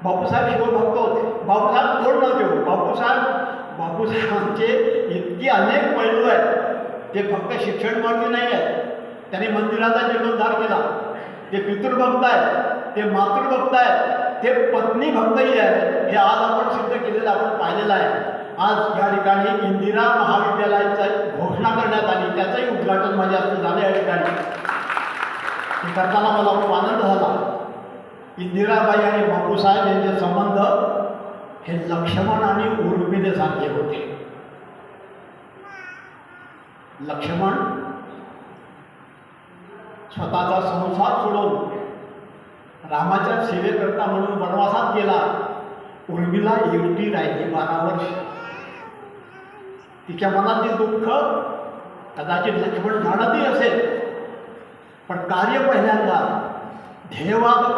बापूसाहेब शिवभक्त होते. बापूसाहेब कोण नव्हते हो. बापूसाहेबांचे इतके अनेक पैलू आहेत. ते फक्त शिक्षणमूर्ती नाही आहेत. त्यांनी मंदिराचा जीर्णोद्धार केला. ते पितृभक्त आहेत, ते मातृभक्त आहेत, ते पत्नी भक्तही आहेत. हे आज आपण सिद्ध केलेलं आपण पाहिलेलं आहे. आज या ठिकाणी इंदिरा महाविद्यालयाची घोषणा करण्यात आली. त्याचंही उद्घाटन माझ्या हस्ते झालं या ठिकाणी. हे करताना मला खूप आनंद झाला. इंदिराबाई आणि बापूसाहेब यांचे संबंध हे लक्ष्मण आणि उर्मिलेसारखे होते. लक्ष्मण स्वतःचा संसार सोडून रामाच्या सेवेकरता म्हणून वनवासात गेला. उर्मिला एकटी राहिली 12 वर्ष. तिच्या मनातील दुःख कदाचित लक्ष्मण जाणतही असेल, पण कार्य पहिल्यांदा ध्येयवाद